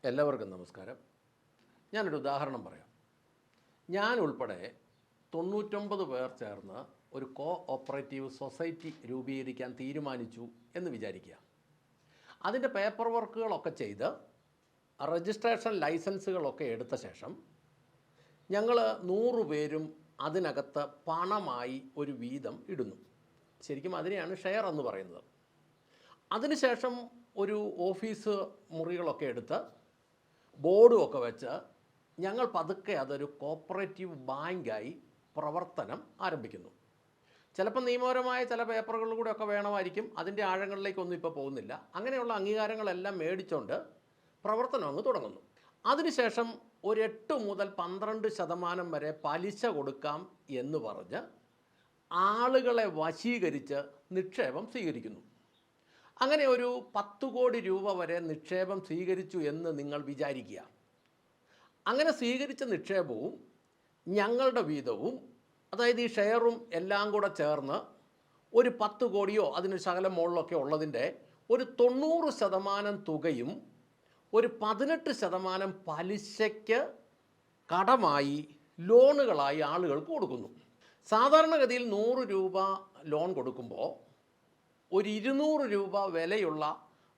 എല്ലാവർക്കും നമസ്കാരം. ഞാനൊരു ഉദാഹരണം പറയാം. ഞാൻ ഉൾപ്പെടെ 99 പേർ ചേർന്ന് ഒരു കോ ഓപ്പറേറ്റീവ് സൊസൈറ്റി രൂപീകരിക്കാൻ തീരുമാനിച്ചു എന്ന് വിചാരിക്കുക. അതിൻ്റെ പേപ്പർ വർക്കുകളൊക്കെ ചെയ്ത് രജിസ്ട്രേഷൻ ലൈസൻസുകളൊക്കെ എടുത്ത ശേഷം ഞങ്ങൾ 100 പേരും അതിനകത്ത് പണമായി ഒരു വീതം ഇടുന്നു. ശരിക്കും അതിനെയാണ് ഷെയർ എന്ന് പറയുന്നത്. അതിനുശേഷം ഒരു ഓഫീസ് മുറികളൊക്കെ എടുത്ത് ബോർഡും ഒക്കെ വെച്ച് ഞങ്ങൾ പതുക്കെ അതൊരു കോപ്പറേറ്റീവ് ബാങ്കായി പ്രവർത്തനം ആരംഭിക്കുന്നു. ചിലപ്പോൾ നിയമപരമായ ചില പേപ്പറുകൾ കൂടെ ഒക്കെ വേണമായിരിക്കും. അതിൻ്റെ ആഴങ്ങളിലേക്കൊന്നും ഇപ്പോൾ പോകുന്നില്ല. അങ്ങനെയുള്ള അംഗീകാരങ്ങളെല്ലാം മേടിച്ചുകൊണ്ട് പ്രവർത്തനം അങ്ങ് തുടങ്ങുന്നു. അതിനുശേഷം ഒരു 8 മുതൽ 12% വരെ പലിശ കൊടുക്കാം എന്ന് പറഞ്ഞ് ആളുകളെ വശീകരിച്ച് നിക്ഷേപം സ്വീകരിക്കുന്നു. അങ്ങനെ ഒരു 10 കോടി രൂപ വരെ നിക്ഷേപം സ്വീകരിച്ചു എന്ന് നിങ്ങൾ വിചാരിക്കുക. അങ്ങനെ സ്വീകരിച്ച നിക്ഷേപവും ഞങ്ങളുടെ വീതവും, അതായത് ഈ ഷെയറും എല്ലാം കൂടെ ചേർന്ന് ഒരു 10 കോടിയോ അതിന് ശകലം മുകളിലൊക്കെ ഉള്ളതിൻ്റെ ഒരു 90% തുകയും ഒരു 18% പലിശയ്ക്ക് കടമായി ലോണുകളായി ആളുകൾക്ക് കൊടുക്കുന്നു. സാധാരണഗതിയിൽ 100 രൂപ ലോൺ കൊടുക്കുമ്പോൾ ഒരു 200 രൂപ വിലയുള്ള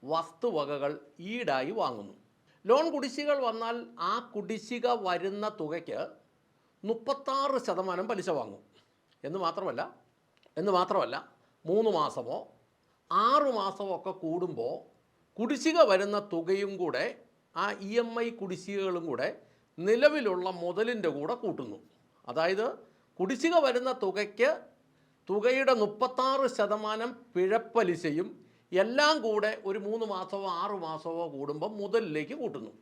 വസ്തുവകകൾ ഈടായി വാങ്ങുന്നു. ലോൺ കുടിശ്ശികൾ വന്നാൽ ആ കുടിശ്ശിക വരുന്ന തുകയ്ക്ക് 36% പലിശ വാങ്ങും. എന്ന് മാത്രമല്ല 3 മാസമോ 6 മാസമോ ഒക്കെ കൂടുമ്പോൾ കുടിശ്ശിക വരുന്ന തുകയും കൂടെ ആ EMI കുടിശ്ശികകളും കൂടെ നിലവിലുള്ള മുതലിൻ്റെ കൂടെ കൂട്ടുന്നു. അതായത് കുടിശ്ശിക വരുന്ന തുകയുടെ 36% പിഴപ്പലിശയും എല്ലാം കൂടെ ഒരു 3 മാസമോ 6 മാസമോ കൂടുമ്പോൾ മുതലിലേക്ക് കൂട്ടുന്നു.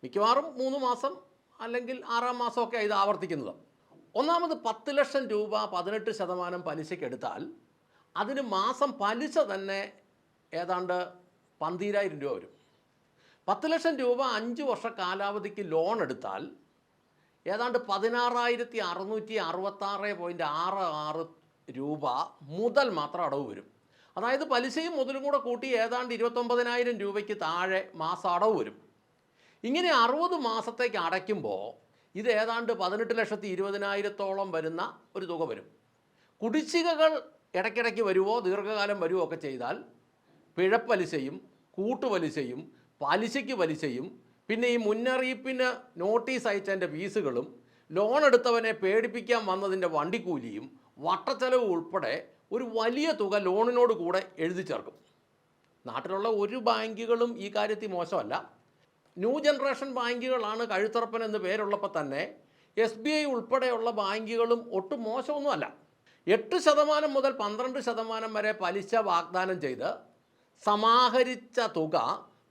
മിക്കവാറും 3 മാസം അല്ലെങ്കിൽ 6-ാം മാസമൊക്കെ ഇത് ആവർത്തിക്കുന്നത്. ഒന്നാമത് 10 ലക്ഷം രൂപ 18% പലിശയ്ക്ക് എടുത്താൽ അതിന് മാസം പലിശ തന്നെ ഏതാണ്ട് 12,000 രൂപ വരും. 10 ലക്ഷം രൂപ 5 വർഷ കാലാവധിക്ക് ലോൺ എടുത്താൽ ഏതാണ്ട് 16,666.66 രൂപ മുതൽ മാത്രം അടവ് വരും. അതായത് പലിശയും മുതലും കൂടെ കൂട്ടി ഏതാണ്ട് 29,000 രൂപയ്ക്ക് താഴെ മാസം അടവ് വരും. ഇങ്ങനെ 60 മാസത്തേക്ക് അടയ്ക്കുമ്പോൾ ഇത് ഏതാണ്ട് 18,20,000 വരുന്ന ഒരു തുക വരും. കുടിശ്ശികകൾ ഇടയ്ക്കിടയ്ക്ക് വരുവോ ദീർഘകാലം വരുവോ ഒക്കെ ചെയ്താൽ പിഴപ്പലിശയും കൂട്ടുപലിശയും പലിശയ്ക്ക് പലിശയും പിന്നെ ഈ മുന്നറിയിപ്പിന് നോട്ടീസ് അയച്ചതിൻ്റെ ഫീസുകളും ലോൺ എടുത്തവനെ പേടിപ്പിക്കാൻ വന്നതിൻ്റെ വണ്ടിക്കൂലിയും വട്ടച്ചെലവ് ഉൾപ്പെടെ ഒരു വലിയ തുക ലോണിനോട് കൂടെ എഴുതി ചേർക്കും. നാട്ടിലുള്ള ഒരു ബാങ്കുകളും ഈ കാര്യത്തിൽ മോശമല്ല. ന്യൂ ജനറേഷൻ ബാങ്കുകളാണ് കഴുത്തറപ്പൻ എന്ന് പേരുള്ളപ്പോൾ തന്നെ SBI ഉൾപ്പെടെയുള്ള ബാങ്കുകളും ഒട്ടും മോശമൊന്നുമല്ല. 8% മുതൽ 12% വരെ പലിശ വാഗ്ദാനം ചെയ്ത് സമാഹരിച്ച തുക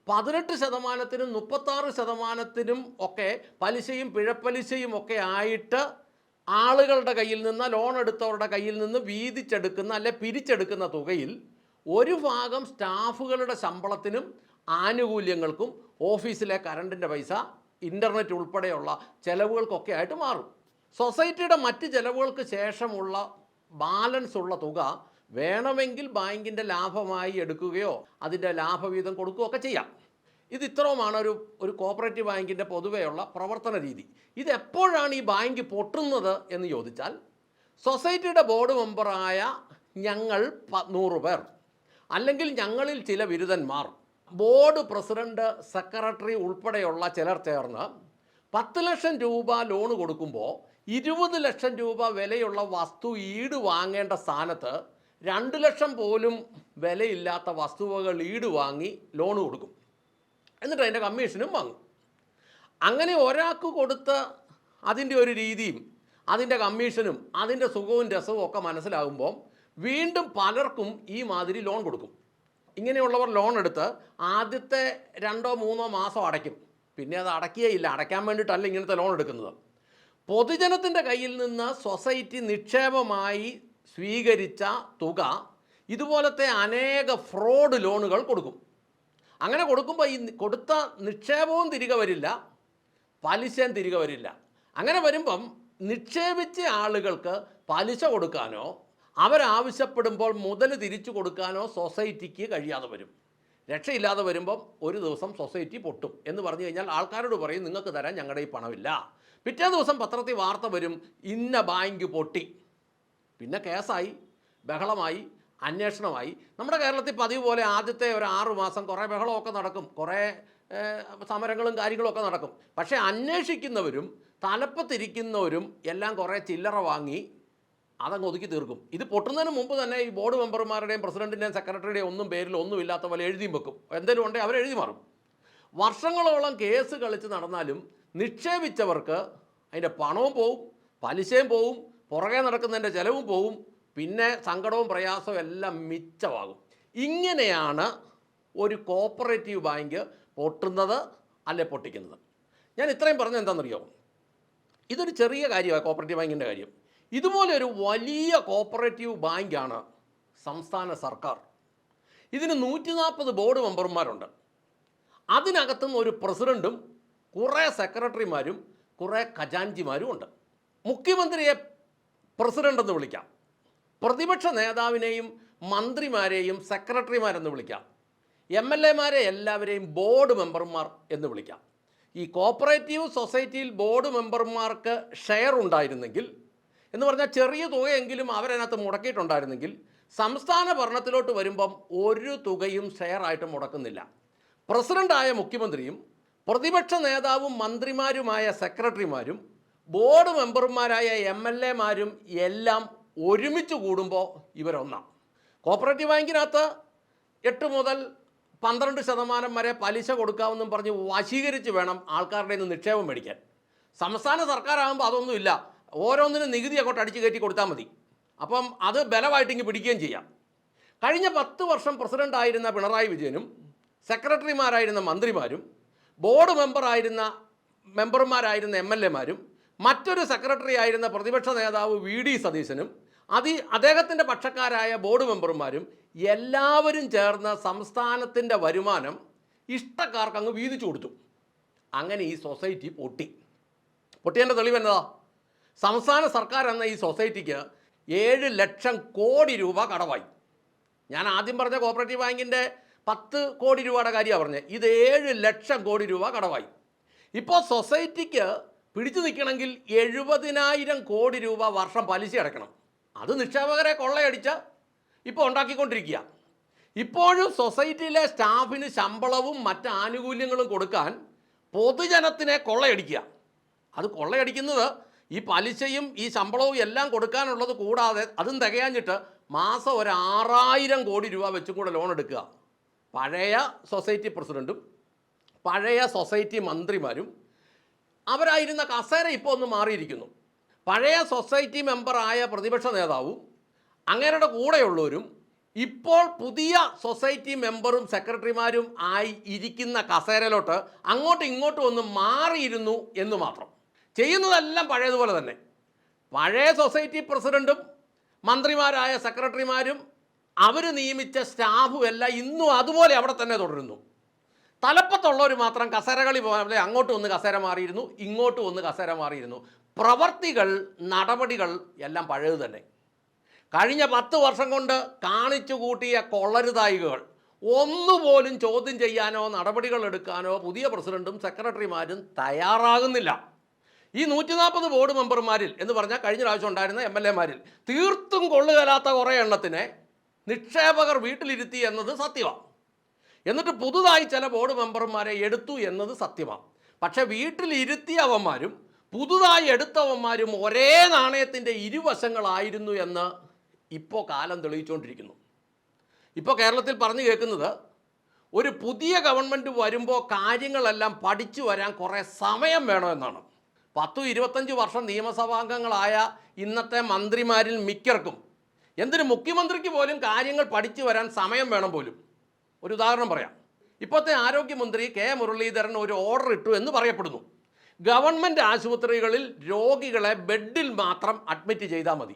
18%-നും 36%-നും ഒക്കെ പലിശയും പിഴപ്പലിശയും ഒക്കെ ആയിട്ട് ആളുകളുടെ കയ്യിൽ നിന്ന്, ലോൺ എടുത്തവരുടെ കയ്യിൽ നിന്ന് വീതിച്ചെടുക്കുന്ന അല്ലെ പിരിച്ചെടുക്കുന്ന തുകയിൽ ഒരു ഭാഗം സ്റ്റാഫുകളുടെ ശമ്പളത്തിനും ആനുകൂല്യങ്ങൾക്കും ഓഫീസിലെ കറണ്ടിൻ്റെ പൈസ, ഇൻ്റർനെറ്റ് ഉൾപ്പെടെയുള്ള ചിലവുകൾക്കൊക്കെ ആയിട്ട് മാറും. സൊസൈറ്റിയുടെ മറ്റ് ചിലവുകൾക്ക് ശേഷമുള്ള ബാലൻസ് ഉള്ള തുക വേണമെങ്കിൽ ബാങ്കിൻ്റെ ലാഭമായി എടുക്കുകയോ അതിൻ്റെ ലാഭവീതം കൊടുക്കുകയോ ഒക്കെ ചെയ്യാം. ഇത് ഇത്രയുമാണ് ഒരു കോപ്പറേറ്റീവ് ബാങ്കിൻ്റെ പൊതുവെയുള്ള പ്രവർത്തന രീതി. ഇതെപ്പോഴാണ് ഈ ബാങ്ക് പൊട്ടുന്നത് എന്ന് ചോദിച്ചാൽ, സൊസൈറ്റിയുടെ ബോർഡ് മെമ്പറായ ഞങ്ങൾ 100 പേർ അല്ലെങ്കിൽ ഞങ്ങളിൽ ചില ബിരുദന്മാർ, ബോർഡ് പ്രസിഡന്റ്, സെക്രട്ടറി ഉൾപ്പെടെയുള്ള ചിലർ ചേർന്ന് 10 ലക്ഷം രൂപ ലോൺ കൊടുക്കുമ്പോൾ 20 ലക്ഷം രൂപ വിലയുള്ള വസ്തു ഈട് വാങ്ങേണ്ട സ്ഥാനത്ത് 2 ലക്ഷം പോലും വിലയില്ലാത്ത വസ്തുവകൾ ഈട് വാങ്ങി ലോൺ കൊടുക്കും. എന്നിട്ട് അതിൻ്റെ കമ്മീഷനും വാങ്ങും. അങ്ങനെ ഒരാൾക്ക് കൊടുത്ത് അതിൻ്റെ ഒരു രീതിയും അതിൻ്റെ കമ്മീഷനും അതിൻ്റെ സുഖവും രസവും ഒക്കെ മനസ്സിലാകുമ്പോൾ വീണ്ടും പലർക്കും ഈ മാതിരി ലോൺ കൊടുക്കും. ഇങ്ങനെയുള്ളവർ ലോൺ എടുത്ത് ആദ്യത്തെ 2-3 മാസം അടയ്ക്കും. പിന്നെ അത് അടയ്ക്കുകയില്ല. അടയ്ക്കാൻ വേണ്ടിയിട്ടല്ല ഇങ്ങനത്തെ ലോൺ എടുക്കുന്നത്. പൊതുജനത്തിൻ്റെ കയ്യിൽ നിന്ന് സൊസൈറ്റി നിക്ഷേപമായി സ്വീകരിച്ച തുക ഇതുപോലത്തെ അനേക ഫ്രോഡ് ലോണുകൾ കൊടുക്കും. അങ്ങനെ കൊടുക്കുമ്പോൾ ഈ കൊടുത്ത നിക്ഷേപവും തിരികെ വരില്ല, പലിശയും തിരികെ വരില്ല. അങ്ങനെ വരുമ്പം നിക്ഷേപിച്ച ആളുകൾക്ക് പലിശ കൊടുക്കാനോ അവരാവശ്യപ്പെടുമ്പോൾ മുതൽ തിരിച്ചു കൊടുക്കാനോ സൊസൈറ്റിക്ക് കഴിയാതെ വരും. രക്ഷയില്ലാതെ വരുമ്പം ഒരു ദിവസം സൊസൈറ്റി പൊട്ടും എന്ന് പറഞ്ഞു കഴിഞ്ഞാൽ ആൾക്കാരോട് പറയും നിങ്ങൾക്ക് തരാൻ ഞങ്ങളുടെ ഈ പണമില്ല. പിറ്റേ ദിവസം പത്രത്തിൽ വാർത്ത വരും, ഇന്ന ബാങ്ക് പൊട്ടി. പിന്നെ കേസായി, ബഹളമായി, അന്വേഷണമായി. നമ്മുടെ കേരളത്തിൽ പതിവ് പോലെ ആദ്യത്തെ ഒരു 6 മാസം കുറേ ബഹളമൊക്കെ നടക്കും, കുറേ സമരങ്ങളും കാര്യങ്ങളൊക്കെ നടക്കും. പക്ഷേ അന്വേഷിക്കുന്നവരും തലപ്പത്തിരിക്കുന്നവരും എല്ലാം കുറേ ചില്ലറ വാങ്ങി അതങ്ങ് ഒതുക്കി തീർക്കും. ഇത് പൊട്ടുന്നതിന് മുമ്പ് തന്നെ ഈ ബോർഡ് മെമ്പർമാരുടെയും പ്രസിഡൻറ്റിൻ്റെയും സെക്രട്ടറിയുടെയും ഒന്നും പേരിൽ ഒന്നുമില്ലാത്ത പോലെ എഴുതിയും വെക്കും. എന്തെങ്കിലും ഉണ്ടെങ്കിൽ അവരെഴുതി മാറും. വർഷങ്ങളോളം കേസ് കളിച്ച് നടന്നാലും നിക്ഷേപിച്ചവർക്ക് അതിൻ്റെ പണവും പോവും, പലിശയും പോവും, പുറകെ നടക്കുന്നതിൻ്റെ ചിലവും പോവും, പിന്നെ സങ്കടവും പ്രയാസവും എല്ലാം മിച്ചമാകും. ഇങ്ങനെയാണ് ഒരു കോപ്പറേറ്റീവ് ബാങ്ക് പൊട്ടുന്നത് അല്ലെ പൊട്ടിക്കുന്നത്. ഞാൻ ഇത്രയും പറഞ്ഞത് എന്താണെന്നറിയോ? ഇതൊരു ചെറിയ കാര്യമാണ് കോപ്പറേറ്റീവ് ബാങ്കിൻ്റെ കാര്യം. ഇതുപോലെ ഒരു വലിയ കോപ്പറേറ്റീവ് ബാങ്കാണ് സംസ്ഥാന സർക്കാർ. ഇതിന് 140 ബോർഡ് മെമ്പർമാരുണ്ട്. അതിനകത്തുനിന്ന് ഒരു പ്രസിഡൻറ്റും കുറേ സെക്രട്ടറിമാരും കുറേ ഖജാൻജിമാരും ഉണ്ട്. മുഖ്യമന്ത്രിയെ പ്രസിഡൻ്റ് എന്ന് വിളിക്കാം, പ്രതിപക്ഷ നേതാവിനെയും മന്ത്രിമാരെയും സെക്രട്ടറിമാരെന്ന് വിളിക്കാം, MLA-മാരെ എല്ലാവരെയും ബോർഡ് മെമ്പർമാർ എന്ന് വിളിക്കാം. ഈ കോപ്പറേറ്റീവ് സൊസൈറ്റിയിൽ ബോർഡ് മെമ്പർമാർക്ക് ഷെയർ ഉണ്ടായിരുന്നെങ്കിൽ, എന്ന് പറഞ്ഞാൽ ചെറിയ തുകയെങ്കിലും അവരതിനകത്ത് മുടക്കിയിട്ടുണ്ടായിരുന്നെങ്കിൽ, സംസ്ഥാന ഭരണത്തിലോട്ട് വരുമ്പം ഒരു തുകയും ഷെയറായിട്ട് മുടക്കുന്നില്ല. പ്രസിഡൻ്റായ മുഖ്യമന്ത്രിയും പ്രതിപക്ഷ നേതാവും മന്ത്രിമാരുമായ സെക്രട്ടറിമാരും ബോർഡ് മെമ്പർമാരായ MLA-മാരും എല്ലാം ഒരുമിച്ച് കൂടുമ്പോൾ ഇവരൊന്നാം. കോപ്പറേറ്റീവ് ബാങ്കിനകത്ത് 8 മുതൽ 12% വരെ പലിശ കൊടുക്കാമെന്നും പറഞ്ഞ് വശീകരിച്ച് വേണം ആൾക്കാരുടെ നിന്ന് നിക്ഷേപം മേടിക്കാൻ. സംസ്ഥാന സർക്കാരാകുമ്പോൾ അതൊന്നുമില്ല, ഓരോന്നിനും നികുതി അങ്ങോട്ട് അടിച്ചു കയറ്റി കൊടുത്താൽ മതി. അപ്പം അത് ബലമായിട്ടിങ്ങ് പിടിക്കുകയും ചെയ്യാം. കഴിഞ്ഞ 10 വർഷം പ്രസിഡൻ്റായിരുന്ന പിണറായി വിജയനും സെക്രട്ടറിമാരായിരുന്ന മന്ത്രിമാരും ബോർഡ് മെമ്പർമാരായിരുന്ന MLA-മാരും മറ്റൊരു സെക്രട്ടറി ആയിരുന്ന പ്രതിപക്ഷ നേതാവ് VD സതീശനും അദ്ദേഹത്തിൻ്റെ പക്ഷക്കാരായ ബോർഡ് മെമ്പർമാരും എല്ലാവരും ചേർന്ന് സംസ്ഥാനത്തിൻ്റെ വരുമാനം ഇഷ്ടക്കാർക്ക് അങ്ങ് വീതിച്ചു കൊടുത്തു. അങ്ങനെ ഈ സൊസൈറ്റി പൊട്ടിയതിൻ്റെ തെളിവ് എന്നതാ? സംസ്ഥാന സർക്കാർ എന്ന ഈ സൊസൈറ്റിക്ക് 7 ലക്ഷം കോടി രൂപ കടമായി. ഞാൻ ആദ്യം പറഞ്ഞ കോപ്പറേറ്റീവ് ബാങ്കിൻ്റെ 10 കോടി രൂപയുടെ കാര്യമാണ് പറഞ്ഞത്. ഇത് 7 ലക്ഷം കോടി രൂപ കടമായി. ഇപ്പോൾ സൊസൈറ്റിക്ക് പിടിച്ചു നിൽക്കണമെങ്കിൽ 70,000 കോടി രൂപ വർഷം പലിശ അടയ്ക്കണം. അത് നിക്ഷേപകരെ കൊള്ളയടിച്ച് ഇപ്പോൾ ഉണ്ടാക്കിക്കൊണ്ടിരിക്കുക. ഇപ്പോഴും സൊസൈറ്റിയിലെ സ്റ്റാഫിന് ശമ്പളവും മറ്റ് ആനുകൂല്യങ്ങളും കൊടുക്കാൻ പൊതുജനത്തിനെ കൊള്ളയടിക്കുക. അത് കൊള്ളയടിക്കുന്നത് ഈ പലിശയും ഈ ശമ്പളവും എല്ലാം കൊടുക്കാനുള്ളത് കൂടാതെ അതും തികയാഞ്ഞിട്ട് മാസം ഒരു 6,000 കോടി രൂപ വെച്ചും കൂടെ ലോൺ എടുക്കുക. പഴയ സൊസൈറ്റി പ്രസിഡൻറ്റും പഴയ സൊസൈറ്റി മന്ത്രിമാരും അവരായിരുന്ന കസേര ഇപ്പോൾ ഒന്ന് മാറിയിരിക്കുന്നു. പഴയ സൊസൈറ്റി മെമ്പറായ പ്രതിപക്ഷ നേതാവും അങ്ങേരുടെ കൂടെയുള്ളവരും ഇപ്പോൾ പുതിയ സൊസൈറ്റി മെമ്പറും സെക്രട്ടറിമാരും ആയി ഇരിക്കുന്ന കസേരയിലോട്ട് അങ്ങോട്ടും ഇങ്ങോട്ടും ഒന്ന് മാറിയിരുന്നു എന്ന് മാത്രം. ചെയ്യുന്നതെല്ലാം പഴയതുപോലെ തന്നെ. പഴയ സൊസൈറ്റി പ്രസിഡൻറ്റും മന്ത്രിമാരായ സെക്രട്ടറിമാരും അവർ നിയമിച്ച സ്റ്റാഫും എല്ലാം ഇന്നും അതുപോലെ അവിടെ തന്നെ തുടരുന്നു. തലപ്പത്തുള്ളവർ മാത്രം കസേരകളി പോലെ അങ്ങോട്ടും ഒന്ന് കസേര മാറിയിരുന്നു, ഇങ്ങോട്ടും ഒന്ന് കസേര മാറിയിരുന്നു. പ്രവർത്തികൾ, നടപടികൾ എല്ലാം പഴയത് തന്നെ. കഴിഞ്ഞ 10 വർഷം കൊണ്ട് കാണിച്ചു കൂട്ടിയ കൊള്ളരുതായികകൾ ഒന്നുപോലും ചോദ്യം ചെയ്യാനോ നടപടികൾ എടുക്കാനോ പുതിയ പ്രസിഡൻറ്റും സെക്രട്ടറിമാരും തയ്യാറാകുന്നില്ല. ഈ 140 ബോർഡ് മെമ്പർമാരിൽ എന്ന് പറഞ്ഞാൽ കഴിഞ്ഞ പ്രാവശ്യം ഉണ്ടായിരുന്ന MLA-മാരിൽ തീർത്തും കൊള്ളുകലാത്ത കുറേ എണ്ണത്തിനെ നിക്ഷേപകർ വീട്ടിലിരുത്തി എന്നത് സത്യമാണ്. എന്നിട്ട് പുതുതായി ചില ബോർഡ് മെമ്പർമാരെ എടുത്തു എന്നത് സത്യമാണ്. പക്ഷേ വീട്ടിലിരുത്തിയവന്മാരും പുതുതായി എടുത്തവന്മാരും ഒരേ നാണയത്തിൻ്റെ ഇരുവശങ്ങളായിരുന്നു എന്ന് ഇപ്പോൾ കാലം തെളിയിച്ചുകൊണ്ടിരിക്കുന്നു. ഇപ്പോൾ കേരളത്തിൽ പറഞ്ഞു കേൾക്കുന്നത് ഒരു പുതിയ ഗവൺമെൻറ് വരുമ്പോൾ കാര്യങ്ങളെല്ലാം പഠിച്ചു വരാൻ കുറേ സമയം വേണമെന്നാണ്. 10-25 വർഷം നിയമസഭാംഗങ്ങളായ ഇന്നത്തെ മന്ത്രിമാരിൽ മിക്കർക്കും, എന്തിന് മുഖ്യമന്ത്രിക്ക് പോലും കാര്യങ്ങൾ പഠിച്ചു വരാൻ സമയം വേണം പോലും. ഒരു ഉദാഹരണം പറയാം. ഇപ്പോഴത്തെ ആരോഗ്യമന്ത്രി K. മുരളീധരൻ ഒരു ഓർഡർ ഇട്ടു എന്ന് പറയപ്പെടുന്നു. ഗവൺമെൻറ് ആശുപത്രികളിൽ രോഗികളെ ബെഡിൽ മാത്രം അഡ്മിറ്റ് ചെയ്താൽ മതി.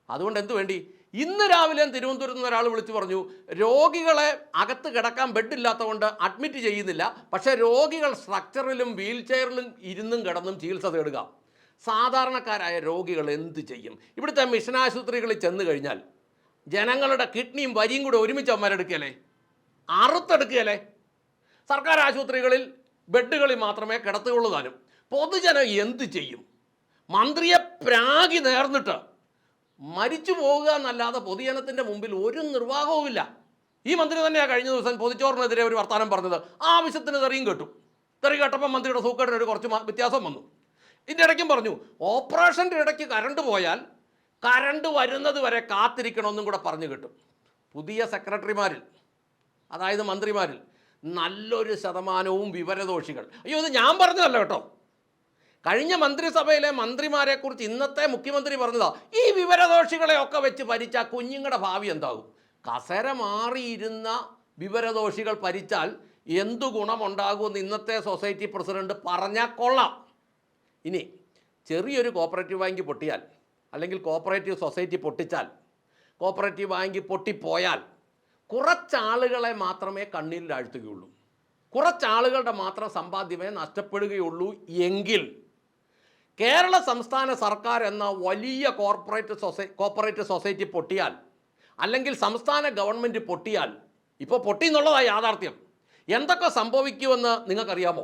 അതുകൊണ്ട് എന്തു വേണ്ടി? ഇന്ന് രാവിലെ തിരുവനന്തപുരത്ത് നിന്ന് ഒരാൾ വിളിച്ചു പറഞ്ഞു, രോഗികളെ അകത്ത് കിടക്കാൻ ബെഡില്ലാത്തതുകൊണ്ട് അഡ്മിറ്റ് ചെയ്യുന്നില്ല, പക്ഷേ രോഗികൾ സ്ട്രക്ചറിലും വീൽ ചെയറിലും ഇരുന്നും കിടന്നും ചികിത്സ തേടുക. സാധാരണക്കാരായ രോഗികൾ എന്ത് ചെയ്യും? ഇവിടുത്തെ മിഷൻ ആശുപത്രികളിൽ ചെന്ന് കഴിഞ്ഞാൽ ജനങ്ങളുടെ കിഡ്നിയും വരിയും കൂടെ ഒരുമിച്ച് അവന്മാരെടുക്കല്ലേ? അറുത്തെടുക്കുകയല്ലേ? സർക്കാർ ആശുപത്രികളിൽ ബെഡുകളിൽ മാത്രമേ കിടത്തുകയുള്ളൂ താനും. പൊതുജനം എന്ത് ചെയ്യും? മന്ത്രിയെ പ്രാഗി നേർന്നിട്ട് മരിച്ചു പോകുക എന്നല്ലാതെ പൊതുജനത്തിൻ്റെ മുമ്പിൽ ഒരു നിർവാഹവുമില്ല. ഈ മന്ത്രി തന്നെയാണ് കഴിഞ്ഞ ദിവസം പൊതിച്ചോറിനെതിരെ ഒരു വർത്തമാനം പറഞ്ഞത്. ആവശ്യത്തിന് തെറിയും കേട്ടു. തെറി കേട്ടപ്പോൾ മന്ത്രിയുടെ സൂക്കേടിന് ഒരു കുറച്ച് വ്യത്യാസം വന്നു. ഇതിൻ്റെ ഇടയ്ക്കും പറഞ്ഞു, ഓപ്പറേഷൻ്റെ ഇടയ്ക്ക് കറണ്ട് പോയാൽ കറണ്ട് വരുന്നത് വരെ കാത്തിരിക്കണമെന്നും കൂടെ പറഞ്ഞു കിട്ടും. പുതിയ സെക്രട്ടറിമാരിൽ, അതായത് മന്ത്രിമാരിൽ നല്ലൊരു ശതമാനവും വിവരദോഷികൾ. അയ്യോ, ഇത് ഞാൻ പറഞ്ഞതല്ല കേട്ടോ. കഴിഞ്ഞ മന്ത്രിസഭയിലെ മന്ത്രിമാരെക്കുറിച്ച് ഇന്നത്തെ മുഖ്യമന്ത്രി പറഞ്ഞതാ. ഈ വിവരദോഷികളെ ഒക്കെ വെച്ച് ഭരിച്ചാൽ കുഞ്ഞുങ്ങളുടെ ഭാവി എന്താകും? കസേര മാറിയിരുന്ന വിവരദോഷികൾ ഭരിച്ചാൽ എന്തു ഗുണമുണ്ടാകുമെന്ന് ഇന്നത്തെ സൊസൈറ്റി പ്രസിഡന്റ് പറഞ്ഞാൽ കൊള്ളാം. ഇനി ചെറിയൊരു കോപ്പറേറ്റീവ് ബാങ്ക് പൊട്ടിയാൽ, അല്ലെങ്കിൽ കോപ്പറേറ്റീവ് സൊസൈറ്റി പൊട്ടിച്ചാൽ, കോപ്പറേറ്റീവ് ബാങ്ക് പൊട്ടിപ്പോയാൽ കുറച്ചാളുകളെ മാത്രമേ കണ്ണീരിൽ ആഴ്ത്തുകയുള്ളൂ. കുറച്ചാളുകളുടെ മാത്രം സമ്പാദ്യമേ നഷ്ടപ്പെടുകയുള്ളൂ. എങ്കിൽ കേരള സംസ്ഥാന സർക്കാർ എന്ന വലിയ കോപ്പറേറ്റീവ് സൊസൈറ്റി പൊട്ടിയാൽ, അല്ലെങ്കിൽ സംസ്ഥാന ഗവൺമെൻറ് പൊട്ടിയാൽ, ഇപ്പോൾ പൊട്ടി എന്നുള്ളതാണ് യാഥാർത്ഥ്യം. എന്തൊക്കെ സംഭവിക്കുമെന്ന് നിങ്ങൾക്കറിയാമോ?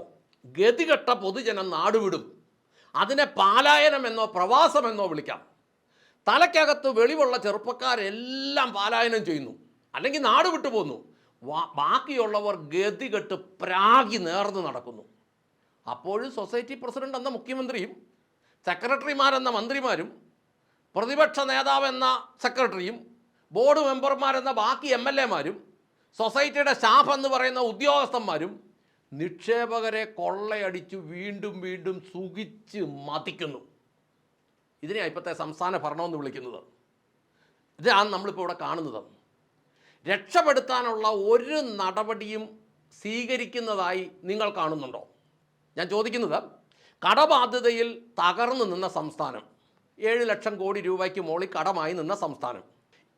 ഗതികെട്ട പൊതുജനം നാടുവിടും. അതിനെ പാലായനമെന്നോ പ്രവാസമെന്നോ വിളിക്കാം. തലയ്ക്കകത്ത് വെളിവുള്ള ചെറുപ്പക്കാരെല്ലാം പാലായനം ചെയ്യുന്നു, അല്ലെങ്കിൽ നാട് വിട്ടു പോന്നു. ബാക്കിയുള്ളവർ ഗതികെട്ട് പ്രാഗി നേർന്ന് നടക്കുന്നു. അപ്പോഴും സൊസൈറ്റി പ്രസിഡന്റ് എന്ന മുഖ്യമന്ത്രിയും സെക്രട്ടറിമാരെന്ന മന്ത്രിമാരും പ്രതിപക്ഷ നേതാവെന്ന സെക്രട്ടറിയും ബോർഡ് മെമ്പർമാരെന്ന ബാക്കി MLA മാരും സൊസൈറ്റിയുടെ സ്റ്റാഫ് എന്ന് പറയുന്ന ഉദ്യോഗസ്ഥന്മാരും നിക്ഷേപകരെ കൊള്ളയടിച്ച് വീണ്ടും വീണ്ടും സുഖിച്ച് മതിക്കുന്നു. ഇതിനെയാണ് ഇപ്പോഴത്തെ സംസ്ഥാന ഭരണമെന്ന് വിളിക്കുന്നത്. ഇതാണ് നമ്മളിപ്പോൾ ഇവിടെ കാണുന്നത്. രക്ഷപ്പെടുത്താനുള്ള ഒരു നടപടിയും സ്വീകരിക്കുന്നതായി നിങ്ങൾ കാണുന്നുണ്ടോ? ഞാൻ ചോദിക്കുന്നത്, കടബാധ്യതയിൽ തകർന്നു നിന്ന സംസ്ഥാനം, 7 ലക്ഷം കോടി രൂപയ്ക്ക് മുകളിൽ കടമായി നിന്ന സംസ്ഥാനം,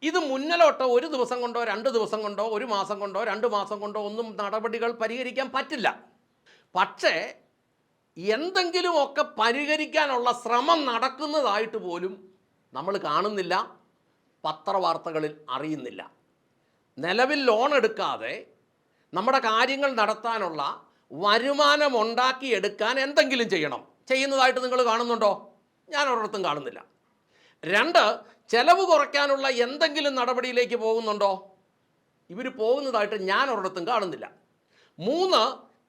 ഇത് മുന്നിലോട്ട് ഒരു ദിവസം കൊണ്ടോ 2 ദിവസം കൊണ്ടോ 1 മാസം കൊണ്ടോ 2 മാസം കൊണ്ടോ ഒന്നും നടപടികൾ പരിഹരിക്കാൻ പറ്റില്ല. പക്ഷേ എന്തെങ്കിലുമൊക്കെ പരിഹരിക്കാനുള്ള ശ്രമം നടക്കുന്നതായിട്ട് പോലും നമ്മൾ കാണുന്നില്ല, പത്രവാർത്തകളിൽ അറിയുന്നില്ല. നിലവിൽ ലോൺ എടുക്കാതെ നമ്മുടെ കാര്യങ്ങൾ നടത്താനുള്ള വരുമാനം ഉണ്ടാക്കിയെടുക്കാൻ എന്തെങ്കിലും ചെയ്യണം. ചെയ്യുന്നതായിട്ട് നിങ്ങൾ കാണുന്നുണ്ടോ? ഞാൻ ഒരിടത്തും കാണുന്നില്ല. 2, ചെലവ് കുറയ്ക്കാനുള്ള എന്തെങ്കിലും നടപടിയിലേക്ക് പോകുന്നുണ്ടോ? ഇവർ പോകുന്നതായിട്ട് ഞാൻ ഒരിടത്തും കാണുന്നില്ല. 3,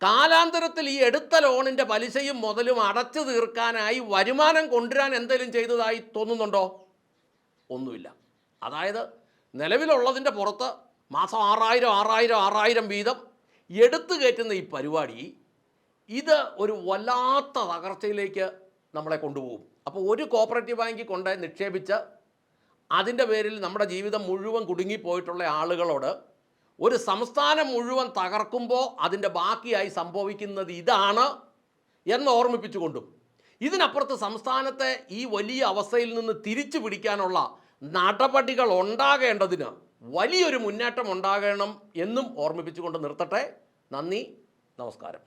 കാലാന്തരത്തിൽ ഈ എടുത്ത ലോണിൻ്റെ പലിശയും മുതലും അടച്ചു തീർക്കാനായി വരുമാനം കൊണ്ടുവരാൻ എന്തെങ്കിലും ചെയ്തതായി തോന്നുന്നുണ്ടോ? ഒന്നുമില്ല. അതായത് നിലവിലുള്ളതിൻ്റെ പുറത്ത് മാസം 6000 വീതം എടുത്തു കയറ്റുന്ന ഈ പരിപാടി, ഇത് ഒരു വല്ലാത്ത തകർച്ചയിലേക്ക് നമ്മളെ കൊണ്ടുപോകും. അപ്പോൾ ഒരു കോപ്പറേറ്റീവ് ബാങ്കിൽ കൊണ്ട് നിക്ഷേപിച്ച് അതിൻ്റെ പേരിൽ നമ്മുടെ ജീവിതം മുഴുവൻ കുടുങ്ങിപ്പോയിട്ടുള്ള ആളുകളോട് ഒരു സംസ്ഥാനം മുഴുവൻ തകർക്കുമ്പോൾ അതിൻ്റെ ബാക്കിയായി സംഭവിക്കുന്നത് ഇതാണ് എന്ന് ഓർമ്മിപ്പിച്ചുകൊണ്ടും, ഇതിനപ്പുറത്ത് സംസ്ഥാനത്തെ ഈ വലിയ അവസ്ഥയിൽ നിന്ന് തിരിച്ചു പിടിക്കാനുള്ള നടപടികൾ ഉണ്ടാകേണ്ടതിന് വലിയൊരു മുന്നേറ്റം ഉണ്ടാകണം എന്നും ഓർമ്മിപ്പിച്ചുകൊണ്ട് നിർത്തട്ടെ. നന്ദി, നമസ്കാരം.